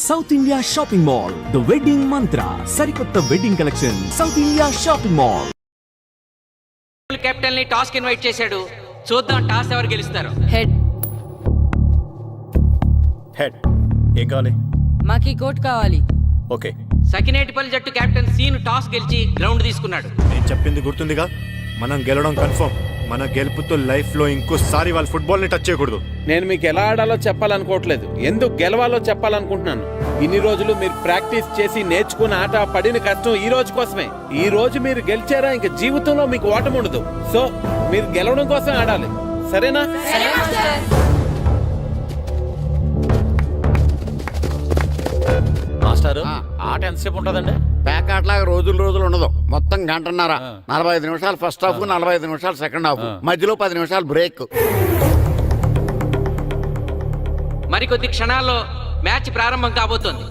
South India shopping mall the wedding మంత్ర సరికొత్త wedding collection south India shopping mall. Captain ని toss కి invite చేశాడు. చూద్దాం టాస్ ఎవరు గెలుస్తారు. Head head. ఏం కావాలి? మాకి కోట్ కావాలి. ఓకే. సకినేటిపల్లి జట్టు కెప్టెన్ సీను టాస్ గెలిచి గ్రౌండ్ తీసుకున్నాడు. నేను చెప్పింది గుర్తుందిగా, మనం గెలవడం కన్ఫర్మ్. మన గెలుపుతో లైఫ్ లో ఇంకోసారి వాళ్ళ ఫుట్బాల్ ని టచ్ చేయకూడదు. నేను మీకు ఎలా ఆడాలో చెప్పాలనుకోవట్లేదు, ఎందుకు గెలవాలో చెప్పాలనుకుంటున్నాను. ఇన్ని రోజులు మీరు ప్రాక్టీస్ చేసి నేర్చుకున్న ఆట పడిన కష్టం ఈ రోజు కోసమే. ఈ రోజు మీరు గెలిచారా ఇంక జీవితంలో మీకు ఓటమి ఉండదు. సో మీరు గెలవడం కోసం ఆడాలి, సరేనా? మాస్టారు, ఆట ఎంతసేపు ఉంటుందండి? ప్యాక్ ఆటలాగా రోజులు ఉండదు. మొత్తం గంటన్నర. 45 నిమిషాలు ఫస్ట్ హాఫ్, 45 నిమిషాలు సెకండ్ హాఫ్, మధ్యలో 10 నిమిషాలు బ్రేక్. మరికొద్ది క్షణాల్లో మ్యాచ్ ప్రారంభం కాబోతోంది.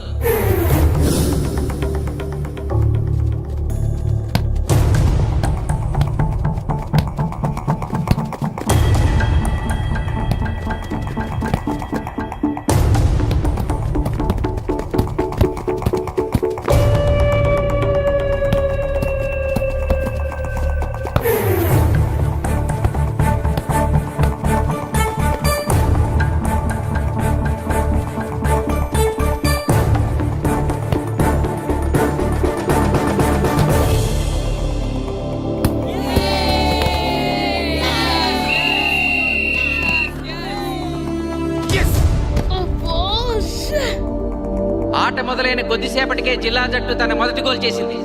ఆట మొదలైన కొద్దిసేపటికే జిల్లా జట్టు తన మొదటి గోల్ చేసింది.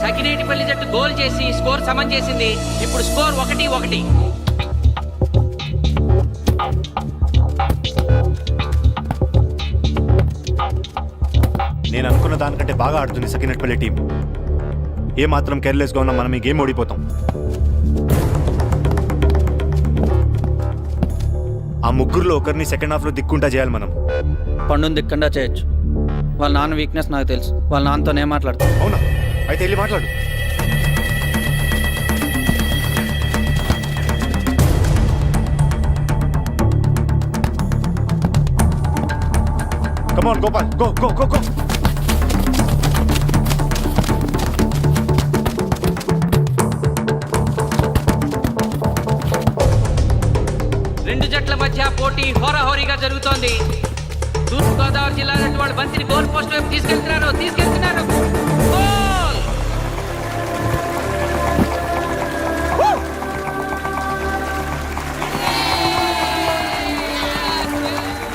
సకినేటిపల్లి జట్టు గోల్ చేసి స్కోర్ సమం చేసింది. ఇప్పుడు స్కోర్ 1-1. నేను అనుకున్న దానికంటే బాగా ఆడుతుంది సకినేటిపల్లి టీం. ఏ మాత్రం కేర్లెస్ గా ఉన్నా మనం ఈ గేమ్ ఓడిపోతాం. ఆ ముగ్గురులో ఒకరిని సెకండ్ హాఫ్ లో దిక్కుంటా చేయాలి మనం. పండుని దిక్కుండా చేయొచ్చు. వాళ్ళ నాన్న వీక్నెస్ నాకు తెలుసు. వాళ్ళ నాన్నతో నేను మాట్లాడతాను. అవునా? అయితే వెళ్ళి మాట్లాడు. Come on, Gopal. Go. రెండు జట్ల మధ్య పోటీ హోరాహోరీగా జరుగుతోంది. తూర్పు గోదావరి జిల్లా జట్టు వాళ్ళు బంతిని గోల్ పోస్ట్ వైపు తీసుకెళ్తున్నారు. గోల్!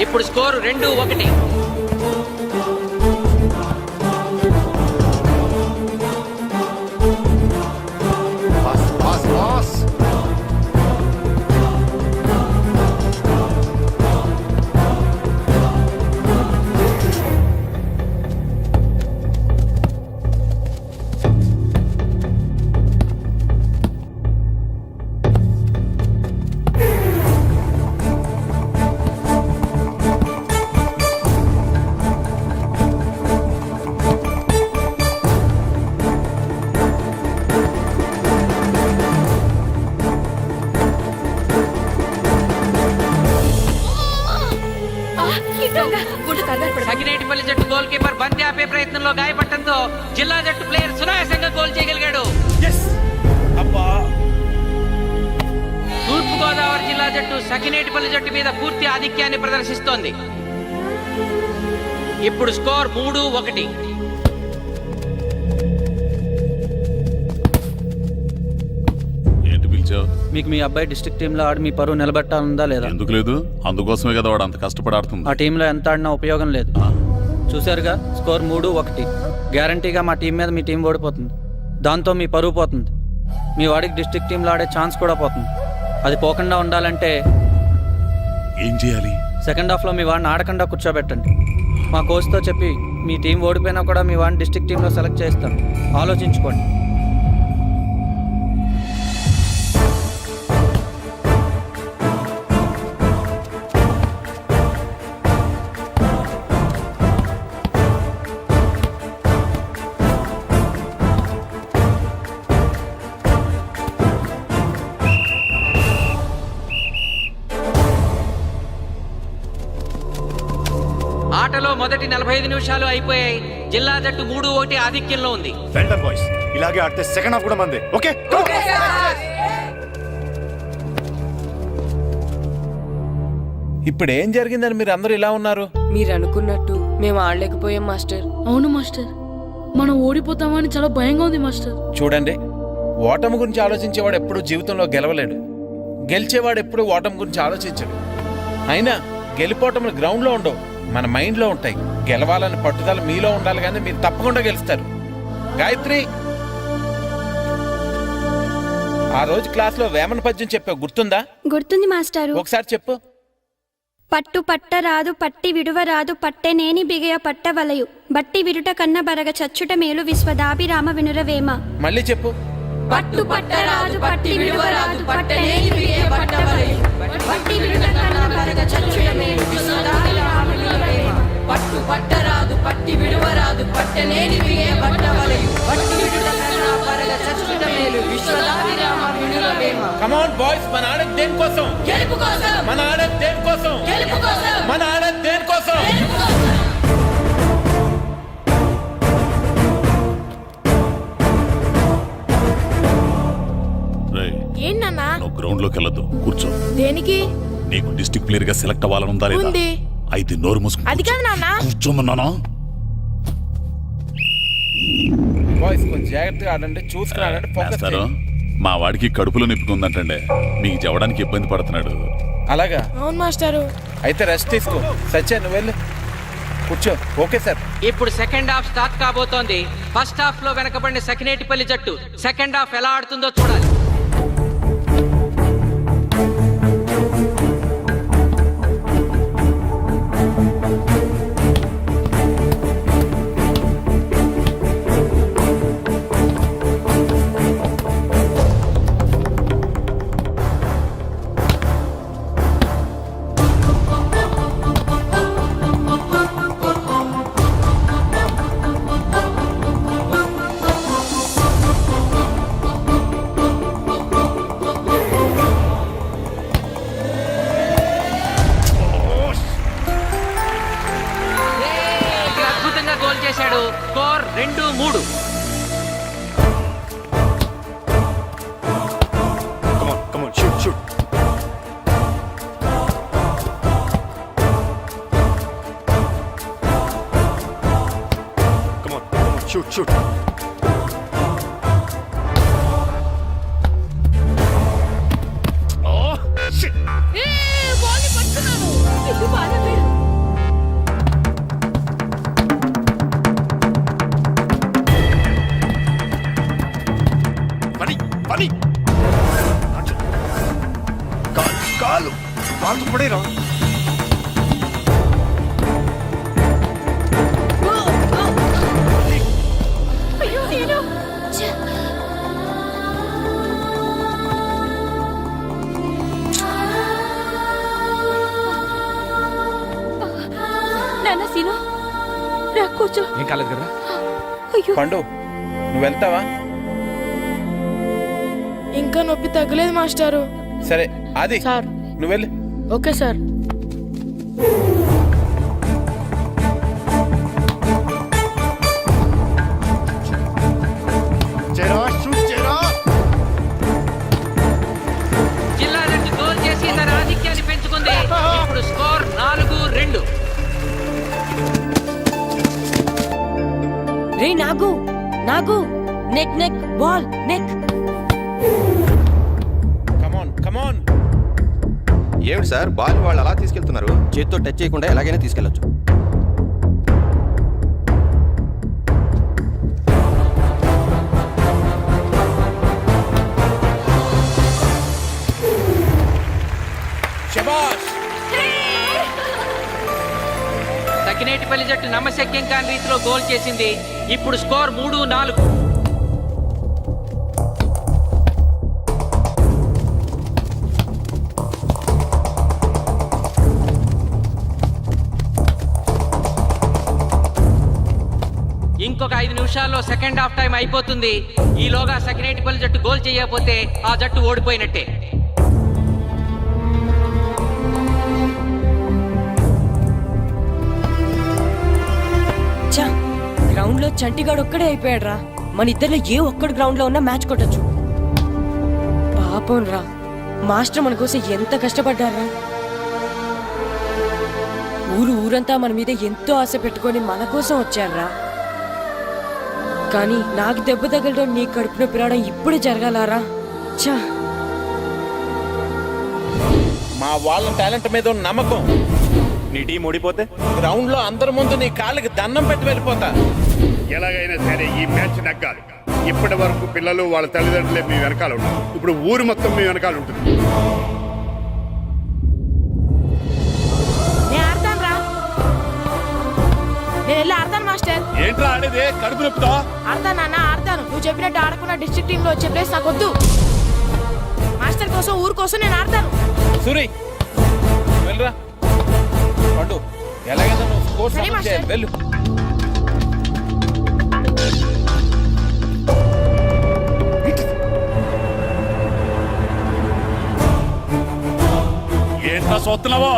ఇప్పుడు స్కోరు 2-1. పాస్. సకినేటిపల్లి జట్టు గోల్ కీపర్ బంతి ఆపే ప్రయత్నంలో గాయపడటంతో జిల్లా జట్టు ప్లేయర్ సునాయాసంగా గోల్ చేయగలిగాడు. తూర్పు గోదావరి జిల్లా జట్టు సకినేటిపల్లి జట్టు మీద పూర్తి ఆధిక్యాన్ని ప్రదర్శిస్తోంది. ఇప్పుడు స్కోర్ 3-1. మీకు మీ అబ్బాయి డిస్ట్రిక్ట్ టీంలో ఆడి మీ పరువు నిలబెట్టాలందా లేదా? ఎందుకు లేదు? అందుకోసమే కదా వాడు అంత కష్టపడి ఆడుతుంది. ఆ టీంలో ఎంత ఆడినా ఉపయోగం లేదు. చూశారుగా, స్కోర్ 3-1. గ్యారంటీగా మా టీం మీద మీ టీం ఓడిపోతుంది. దాంతో మీ పరువు పోతుంది. మీ వాడికి డిస్ట్రిక్ట్ టీంలో ఆడే ఛాన్స్ కూడా పోతుంది. అది పోకుండా ఉండాలంటే ఏం చేయాలి? సెకండ్ హాఫ్లో మీ వాడిని ఆడకుండా కూర్చోబెట్టండి. మా కోచ్తో చెప్పి మీ టీం ఓడిపోయినా కూడా మీ వాడిని డిస్ట్రిక్ట్ టీంలో సెలెక్ట్ చేస్తాం. ఆలోచించుకోండి. ఆటలో మొదటి 45 నిమిషాలు అయిపోయాయి. జిల్లా జట్టు 3-1 ఆధిక్యంలో ఉంది. వెల్డన్ బాయ్స్, ఇలాగే ఆడితే సెకండ్ హాఫ్ కూడా మందే. ఓకే ఇప్పుడు ఏం జరిగిందని మీరు అందరూ ఇలా ఉన్నారు? మీరు అనుకున్నట్టు మేము ఆడలేకపోయాం మాస్టర్. అవును మాస్టర్, మనం ఓడిపోతామని చాలా భయంగా ఉంది మాస్టర్. చూడండి, ఓటమి గురించి ఆలోచించేవాడు ఎప్పుడు జీవితంలో గెలవలేడు. గెలిచేవాడు ఎప్పుడు ఓటమి గురించి ఆలోచించడు. అయినా గెలిపోవటములు గ్రౌండ్లో ఉండవు, మన మైండ్లో ఉంటాయి. గెలవాలని పట్టుదల మీలో ఉండాలి, కానీ మీరు తప్పకుండా గెలుస్తారు. గాయత్రి, ఆ రోజు క్లాస్లో వేమన పద్యం చెప్పావు, గుర్తుందా? గుర్తుంది మాస్టారు. ఒకసారి చెప్పు. పట్టు పట్టరాదు పట్టి విడువరాదు పట్టెనేని బిగయ పట్టవలయు బట్టి విరుట కన్న బరగ చచ్చుట మేలు విశ్వదాభిరామ వినురవేమ. మళ్ళీ చెప్పు. పట్టు పట్టరాదు పట్టి విడువరాదు పట్టనేని బిగే పట్టవలయు బట్టి విడుట కన్న బరగ చచ్చుట మేలు విశ్వదాభిరామ వినురవేమ. పట్టు పట్టరాదు పట్టి విడువరాదు పట్టనేని బిగే పట్టవలయు బట్టి విడుట కన్న బరగ చచ్చుట మేలు విశ్వదాభిరామ వినురవేమ. కమ్ ఆన్ బాయ్స్, మన ఆడేది దేనికోసం? గెలుపు కోసం. మన ఆడేది దేనికోసం? గెలుపు కోసం. మన ఆడేది దేనికోసం? రేయ్, ఏంటన్నా? నువ్వు గ్రౌండ్ లోకి వెళ్ళొద్దు, కూర్చో. దేనికి? నీకు డిస్ట్రిక్ట్ ప్లేయర్ గా సెలెక్ట్ అవ్వాలనుందా లేదా? ఉంది. అయితే నోరు మూసుకుని అది కాదు నాన్న. కూర్చోమన్నానా? బాయ్స్ కొంచెం జాగ్రత్తగా ఆడండి, చూసుకుని ఆడండి, ఫోకస్ మాస్టారు, చేయండి. మా వాడికి కడుపులో నొప్పికుందంటండి, మీకు చెప్పడానికి ఇబ్బంది పడుతున్నాడు. అలాగా? అవును మాస్టారు. అయితే రెస్ట్ తీసుకో. సత్య, నువ్వు వెళ్ళు, కూర్చో. Okay sir. ఇప్పుడు సెకండ్ హాఫ్ స్టార్ట్ కాబోతోంది. ఫస్ట్ హాఫ్ లో వెనకబడిన సకినేటిపల్లి జట్టు సెకండ్ హాఫ్ ఎలా ఆడుతుందో చూడాలి. అద్భుతంగా గోల్ చేశాడు. Score 2-3. Come on, shoot. Come on, shoot. Oh, shit. బాల్ని పట్టుకున్నాను. ఇది బాగా వేడు. పని కాలు పడేరా. అయ్యో నేను. నాన్న సీను రా కూర్చో. ఏం కాలేదు కదా? అయ్యో పండు, నువ్వు వెళ్తావా? ఇంకా నొప్పి తగ్గలేదు మాస్టారు. సరే, అది సార్. నువ్వు వెళ్ళు. Okay sir. జిల్లా జట్టు గోల్ చేసి తన ఆధిక్యాన్ని పెంచుకుంది. ఇప్పుడు స్కోర్ 4-2. రే నాగు నెక్ బాల్ నెక్. కమాన్. ఏమిటి సార్, బాల్ వాళ్ళు అలా తీసుకెళ్తున్నారు? చేతితో టచ్ చేయకుండా ఎలాగైనా తీసుకెళ్లొచ్చు. సకినేటిపల్లి జట్టు నమ్మశక్యం కాని రీతిలో గోల్ చేసింది. ఇప్పుడు స్కోర్ 3-4. ఇంకొక 5 నిమిషాల్లో సెకండ్ హాఫ్ టైం అయిపోతుంది. ఈలోగా సకినేటిపల్లి జట్టు గోల్ చేయకపోతే ఆ జట్టు ఓడిపోయినట్టే. గ్రౌండ్ లో చంటిగాడు ఒక్కడే అయిపోయాడు రా. మన ఇద్దరిలో ఏ ఒక్కడు గ్రౌండ్ లో ఉన్నా మ్యాచ్ కొట్టచ్చు. పాపం రా, మాస్టర్ మన కోసం ఎంత కష్టపడ్డారా. ఊరంతా మన మీద ఎంతో ఆశ పెట్టుకొని మన కోసం వచ్చారా. కానీ నాకు దెబ్బ తగలడం, నీ కడుపున పిరావడం ఇప్పుడే జరగాలారా. చా, మా వాళ్ళ టాలెంట్ మీద ఉన్న నమ్మకం. నీ టీం ఓడిపోతే గ్రౌండ్ లో అందరి ముందు నీ కాళ్ళకి దండం పెట్టి వెళ్ళిపోతా. ఎలాగైనా సరే ఈ మ్యాచ్ నగ్గాలి. ఇప్పటి వరకు పిల్లలు వాళ్ళ తల్లిదండ్రులే మీ వెనకాల ఉంటారు. ఇప్పుడు ఊరు మొత్తం మీ వెనకాల ఉంటుంది. నేను వెళ్ళి ఆడతాను మాస్టర్. ఏంట్రా ఆడేది? కడుపు నొప్పుతో ఆడతాను నాన్న, ఆడతాను. నువ్వు చెప్పినట్టు ఆడకున్న డిస్ట్రిక్ట్ టీమ్ లో వచ్చే ప్లేస్ నాకు వద్దు. మాస్టర్ కోసం, ఊరు కోసం నేను ఆడతాను. సూరి వెళ్ళరా. పండు ఎలాగైనా నువ్వు స్కోర్ సరే, సాధించే. మాస్టర్. వెళ్ళు. ఏంట్రా చూస్తున్నావో?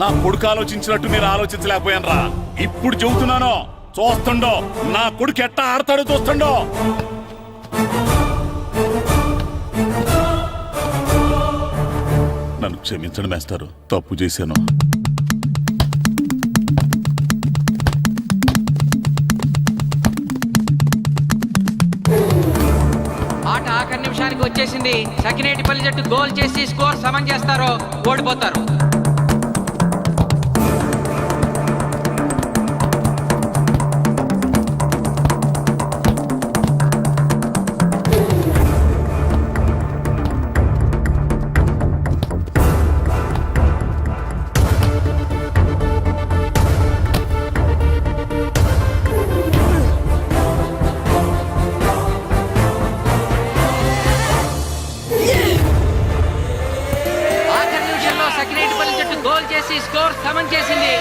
నా కొడుకు ఆలోచించినట్టు నేను ఆలోచించలేకపోయాను రా. ఇప్పుడు చెబుతున్నాను, చూస్తుండో నా కొడుకు ఎట్టా ఆడతాడో చూస్తుండో. నన్ను క్షమించండి మేస్టారు, తప్పు చేశాను. ఆట ఆఖరి నిమిషానికి వచ్చేసింది. సకినేటిపల్లి జట్టు గోల్ చేసి స్కోర్ సమం చేస్తారో ఓడిపోతారు. గోల్ చేసి స్కోర్ సమం చేసింది.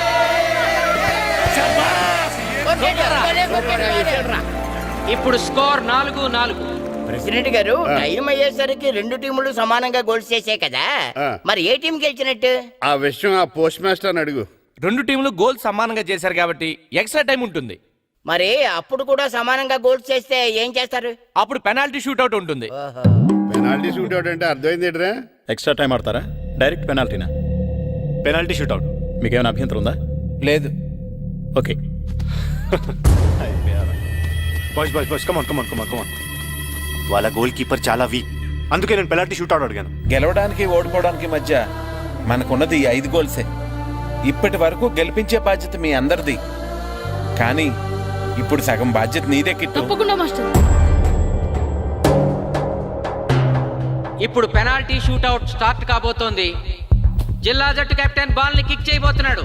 ఇప్పుడు స్కోర్ 4-4. ప్రెసిడెంట్ గారు, టైం అయ్యేసరికి రెండు టీములు సమానంగా గోల్స్ చేసే కదా, మరి ఏ టీం గెలిచినట్టు? ఆ విషయం ఆ పోస్ట్ మాస్టర్ అడుగు. రెండు టీంలు గోల్ సమానంగా చేశారు కాబట్టి ఎక్స్ట్రా టైం ఉంటుంది. మరి అప్పుడు కూడా సమానంగా గోల్స్ చేస్తే ఏం చేస్తారు? అప్పుడు పెనాల్టీ షూట్అవుట్ ఉంటుంది. పెనాల్టీ షూట్అవుట్ అంటే అర్థమైంది ఏంట్రా? ఎక్స్ట్రా టైం ఆడతారా, డైరెక్ట్ పెనాల్టీనా? Penalty shootout. మీకేమైనా అభ్యంతరం ఉందా? లేదు. ఓకే. Boys come on. వాళ్ళ గోల్ కీపర్ చాలా వీక్, అందుకే నేను పెనాల్టీ షూట్అవుట్ అడిగాను. గెలవడానికి ఓడిపోవడానికి మధ్య మనకున్నది 5 గోల్సే. ఇప్పటి వరకు గెలిపించే బాధ్యత మీ అందరిది. కానీ ఇప్పుడు సగం బాధ్యత నీదే కిట్టు. తప్పకుండా మాస్టర్. ఇప్పుడు పెనాల్టీ షూట్అవుట్ స్టార్ట్ కాబోతోంది. జిల్లా జట్టు కెప్టెన్ బాల్ ని కిక్ చేయబోతున్నాడు.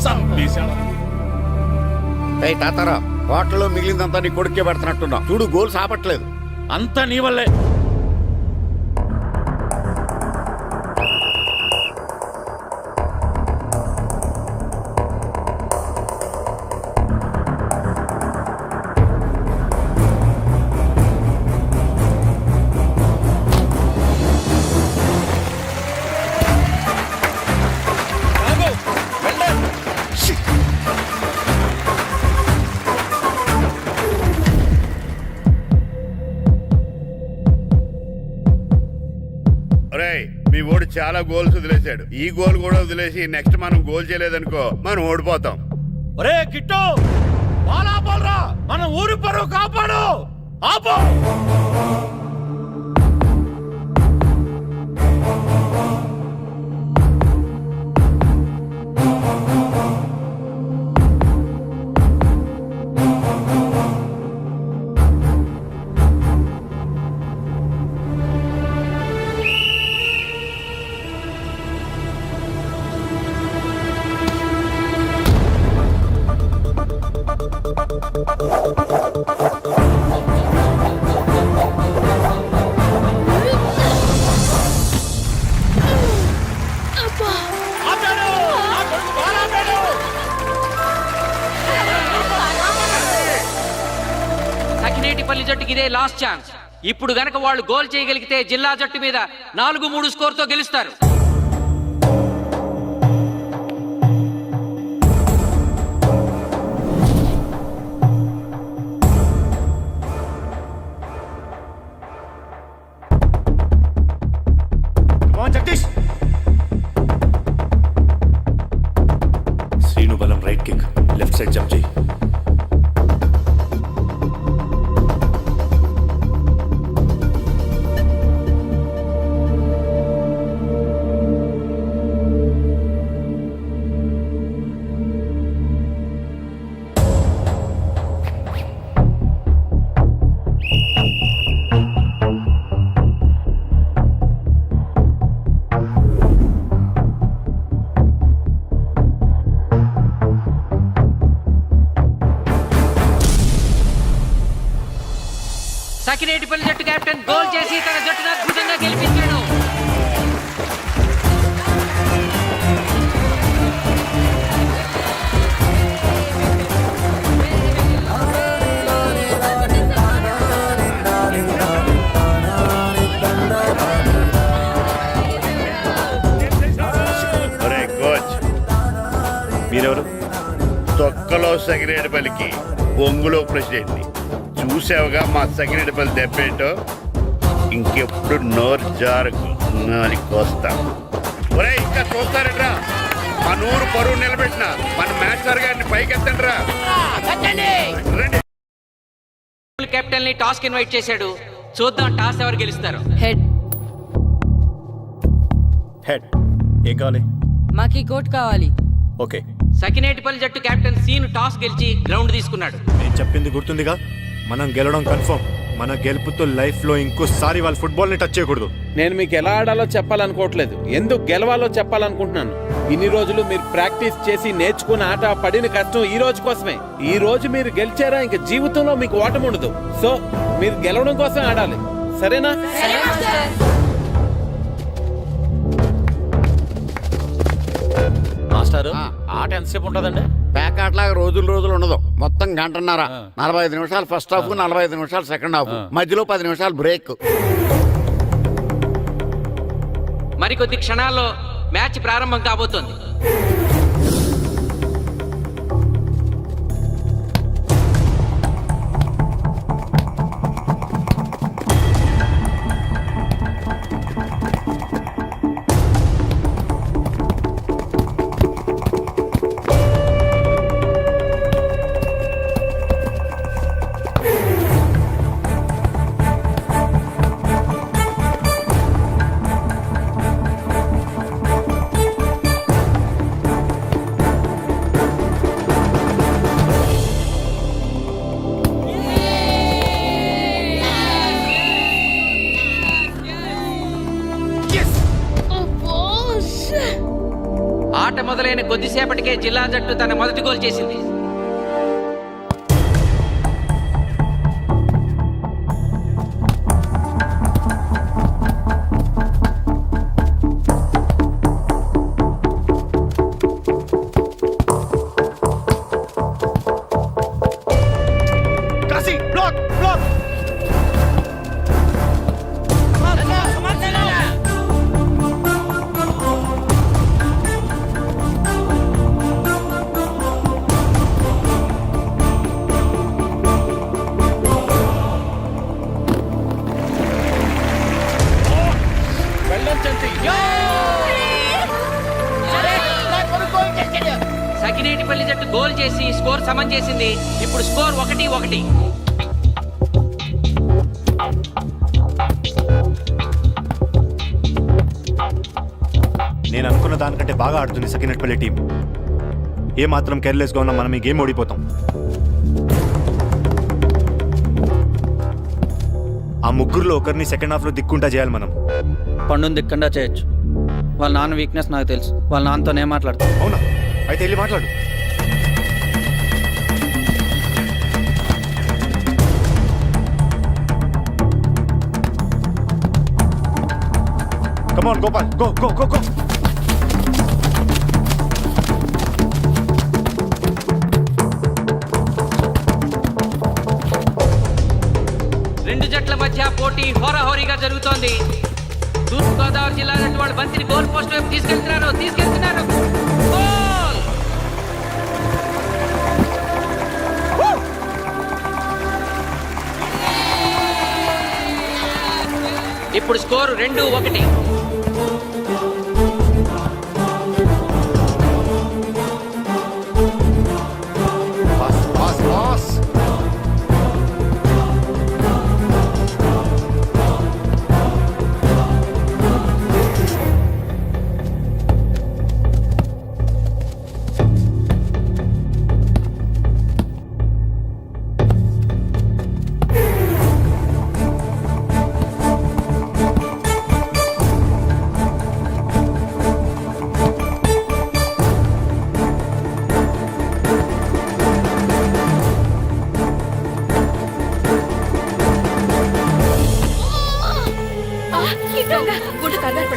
చంపేశాడు. ఏయ్ తాతారా, హోటల్లో మిగిలిందంతా నీ కొడుకే పెడుతున్నట్టున్నావు. చూడు గోల్స్ ఆపట్లేదు. అంతా నీ వల్లే. మీ ఓడి చాలా గోల్స్ వదిలేశాడు. ఈ గోల్ కూడా వదిలేసి నెక్స్ట్ మనం గోల్ చేయలేదనుకో మనం ఓడిపోతాం. ఒరే కిట్టు, బాల్ ఆపాలరా, మన ఊరి పరువు కాపాడు. ఆపో. సకినేటిపల్లి జట్టుకి ఇదే లాస్ట్ ఛాన్స్. ఇప్పుడు గనక వాళ్ళు గోల్ చేయగలిగితే జిల్లా జట్టు మీద 4-3 స్కోర్ తో గెలుస్తారు. జగదీష్, శ్రీను బలం right kick, left side jump చేయి. సకినేటిపల్లి జట్టు కెప్టెన్ గోల్ చేసి తన జట్టును అద్భుతంగా గెలిపించాడు. మీరెవరు? తొక్కలో సగిరేడుపల్లికి బొంగులో ప్రెసిడెంట్ని. చూసావుగా మా సగిరేడుపల్లి దెబ్బేంటో. ఇంకెప్పుడు నోరు జారకు కోస్తా. ఒరే ఇంకా చూస్తారంట్రా, మన ఊరు పరువు నిలబెట్టిన మన మాస్టర్ గారిని పైకెత్తండ్రా. రండి. కెప్టెన్ ని టాస్ కి ఇన్వైట్ చేశాడు. చూద్దాం టాస్ ఎవరు గెలుస్తారు. హెడ్. హెడ్. ఏం కావాలి? మాకి కోట్ కావాలి. ఓకే. సకినేటిపల్లి జట్టు కెప్టెన్ సీను టాస్ గెలిచి గ్రౌండ్ తీసుకున్నాడు. నేను చెప్పింది గుర్తుందిగా, మనం గెలవడం కన్ఫర్మ్. మన గెలుపుతో లైఫ్ లో ఇంకోసారి వాళ్ళ ఫుట్బాల్ ని టచ్ చేయకూడదు. నేను మీకు ఎలా ఆడాలో చెప్పాలనుకోవట్లేదు, ఎందుకు గెలవాలో చెప్పాలనుకుంటున్నాను. ఇన్ని రోజులు మీరు ప్రాక్టీస్ చేసి నేర్చుకున్న ఆట పడిన కష్టం ఈ రోజు కోసమే. ఈ రోజు మీరు గెలిచారా ఇంక జీవితంలో మీకు ఓటమి ఉండదు. సో మీరు గెలవడం కోసం ఆడాలి, సరేనా? మాస్టారు, ఆట ఎంతసేపు ఉంటుందండి? పేకాట్లాగా రోజులు ఉండదు. మొత్తం గంటన్నర. 45 నిమిషాలు ఫస్ట్ హాఫ్, 45 నిమిషాలు సెకండ్ హాఫ్, మధ్యలో 10 నిమిషాలు బ్రేక్. మరికొద్ది క్షణాల్లో మ్యాచ్ ప్రారంభం కాబోతోంది. ఆట మొదలైన కొద్దిసేపటికే జిల్లా జట్టు తన మొదటి గోల్ చేసింది. Kashi block block. వెళ్ళొచ్చండి. సకినేటిపల్లి జట్టు గోల్ చేసి స్కోర్ సమం చేసింది. ఇప్పుడు స్కోర్ 1-1. నేను అనుకున్న దానికంటే బాగా ఆడుతుంది సకినట్పల్లి టీం. ఏ మాత్రం కేర్లెస్గా ఉన్నా మనం ఈ గేమ్ ఓడిపోతాం. ఆ ముగ్గురులో ఒకరిని సెకండ్ హాఫ్లో దిక్కుంటా చేయాలి మనం. పండుని దిక్కండా చేయొచ్చు. వాళ్ళ నాన్న వీక్నెస్ నాకు తెలుసు. వాళ్ళ నాన్నతో నేను మాట్లాడతాను. అవునా? అయితే వెళ్ళి మాట్లాడు. Come on, Gopal. Go, go, go, go. రెండు జట్ల మధ్య పోటీ హోరాహోరీగా జరుగుతోంది. తూర్పుగోదావరి జిల్లా జట్టు వాళ్ళు బంతిని గోల్ పోస్ట్ వైపు తీసుకెళ్తున్నారు. గోల్! ఇప్పుడు score 2-1. Pass, pass, pass.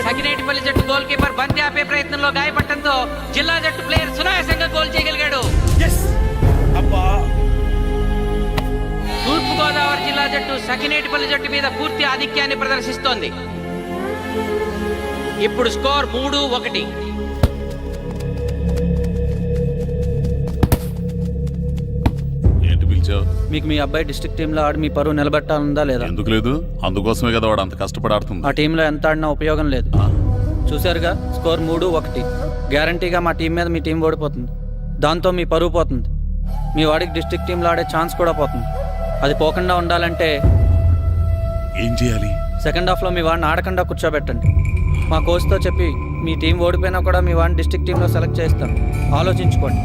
Sakinetipalli జట్టు గోల్ కీపర్ బంతి ఆపే ప్రయత్నంలో గాయపడటంతో జిల్లా జట్టు ప్లేయర్ సునాయాసంగా గోల్ చేయగలిగాడు. తూర్పుగోదావరి జిల్లా జట్టు సకినేటిపల్లి జట్టు మీద పూర్తి ఆధిక్యాన్ని ప్రదర్శిస్తోంది. ఇప్పుడు స్కోర్ 3-1. ఏంటి పిలిచావు? మీకు మీ అబ్బాయి డిస్ట్రిక్ట్ టీంలో ఆడి మీ పరువు నిలబెట్టాలందా లేదా? ఎందుకు లేదు? అందుకోసమే కదా వాడు అంత కష్టపడి ఆడుతుంది. ఆ టీంలో ఎంత ఆడినా ఉపయోగం లేదు. చూశారుగా, స్కోర్ 3-1. గ్యారంటీగా మా టీం మీద మీ టీం ఓడిపోతుంది. దాంతో మీ పరువు పోతుంది. మీ వాడికి డిస్ట్రిక్ట్ టీంలో ఆడే ఛాన్స్ కూడా పోతుంది. అది పోకుండా ఉండాలంటే ఏం చేయాలి? సెకండ్ హాఫ్లో మీ వాడిని ఆడకుండా కూర్చోబెట్టండి. మా కోచ్తో చెప్పి మీ టీం ఓడిపోయినా కూడా మీ వాడిని డిస్ట్రిక్ట్ టీంలో సెలెక్ట్ చేస్తాం. ఆలోచించుకోండి.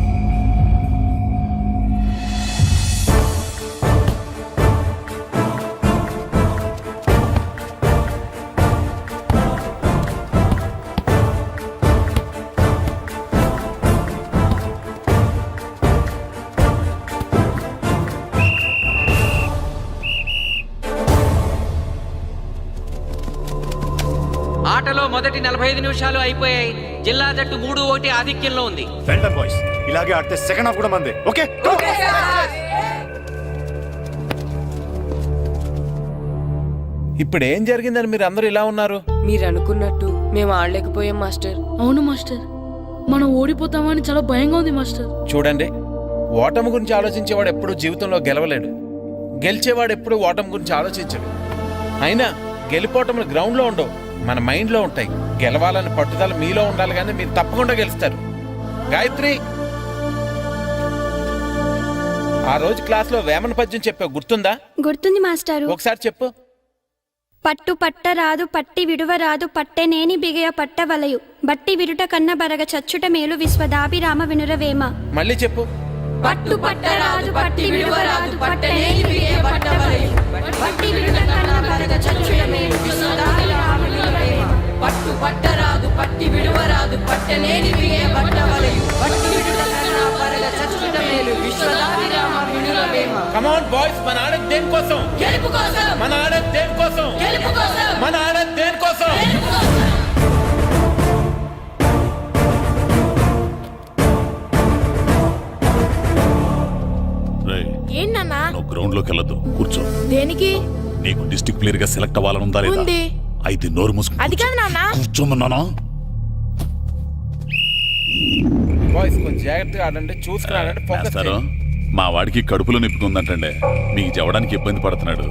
ఆటలో మొదటి 45 నిమిషాలు అయిపోయాయి. జిల్లా జట్టు 3-1 ఆధిక్యంలో ఉంది. వెల్డన్ బాయ్స్, ఇలాగే ఆడితే సెకండ్ హాఫ్ కూడా మందే. ఓకే? ఇప్పుడు ఏం జరిగిందని మీరు అందరూ ఇలా ఉన్నారు? మీరు అనుకున్నట్టు మేము ఆడలేకపోయాం మాస్టర్. అవును మాస్టర్, మనం ఓడిపోతామని చాలా భయంగా ఉంది మాస్టర్. చూడండి, ఓటమి గురించి ఆలోచించేవాడు ఎప్పుడు జీవితంలో గెలవలేడు. గెలిచేవాడు ఎప్పుడు ఓటమి గురించి ఆలోచించడు. అయినా గెలిపోవటములు గ్రౌండ్లో ఉండవు, మన మైండ్లో ఉంటాయి. గెలవాలని పట్టుదల మీలో ఉండాలి, కానీ మీరు తప్పకుండా గెలుస్తారు. గాయత్రి, ఆ రోజు క్లాస్లో వేమన పద్యం చెప్పావు, గుర్తుందా? గుర్తుంది మాస్టారు. ఒకసారి చెప్పు. పట్టు పట్టరాదు పట్టి విడువరాదు పట్టెనేని బిగయ పట్టవలయు బట్టి విరుట కన్న బరగ చచ్చుట మేలు విశ్వదాభిరామ వినురవేమ. మళ్ళీ చెప్పు. పట్టు పట్టరాదు పట్టి విడువరాదు పట్టనేని బిగయ పట్టవలయు బట్టి విరుట కన్న బరగ చచ్చుట మేలు విశ్వదాభిరామ వినురవేమ. పట్టు పట్టరాదు పట్టి విడువరాదు పట్టనేని బిగే పట్టవలయు పట్టి విడుట కన్నా పరగ చచ్చుట మేలు విశ్వదాభిరామ వినురవేమ కమాన్ బాయ్స్, మన ఆడేది దేనికోసం? గెలుపు కోసం మన ఆడేది దేనికోసం? గెలుపు కోసం మన ఆడేది దేనికోసం? గెలుపు కోసం రేయ్, ఏంటన్నా నువ్వు గ్రౌండ్ లోకి వెళ్ళొద్దు, కూర్చో. దేనికి నీకు డిస్ట్రిక్ట్ ప్లేయర్ గా సెలెక్ట్ అవ్వాలని ఉందా లేదా? ఉంది. అయితే నోరు మూసుకుని అది కాదు నాన్న కూర్చోమన్నానా? బాయ్స్ కొంచెం జాగ్రత్తగా ఆడండి, చూసుకుని ఆడండి, ఫోకస్ మాస్టారు, చేయండి. మా వాడికి కడుపులో నొప్పి ఉందంటండి, మీకు చెప్పడానికి ఇబ్బంది పడుతున్నాడు.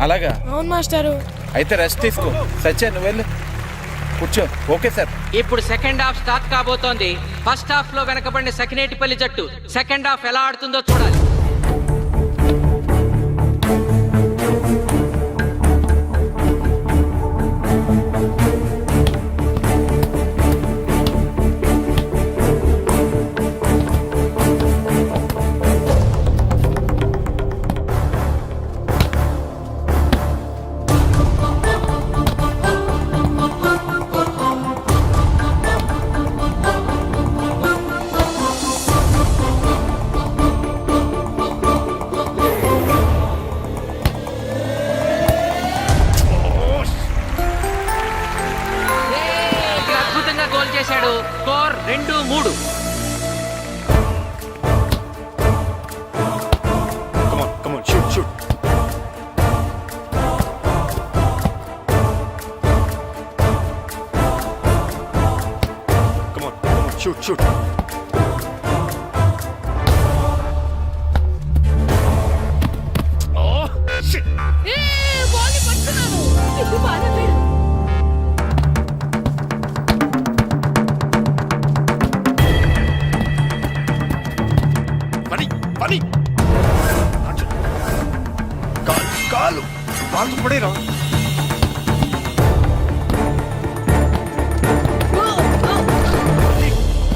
అలాగా? అవును మాస్టారు. అయితే రెస్ట్ తీసుకో. సత్య నువ్వు వెళ్ళు, కూర్చో. Okay sir. ఇప్పుడు సెకండ్ హాఫ్ స్టార్ట్ కాబోతోంది. ఫస్ట్ హాఫ్ లో వెనకబడిన సకినేటిపల్లి జట్టు సెకండ్ హాఫ్ ఎలా ఆడుతుందో చూడాలి. ఇక్కడ అద్భుతంగా గోల్ చేశాడు. Score 2-3. Come on, shoot. Come on, shoot. Oh, shit. పని కాలు పడేరా.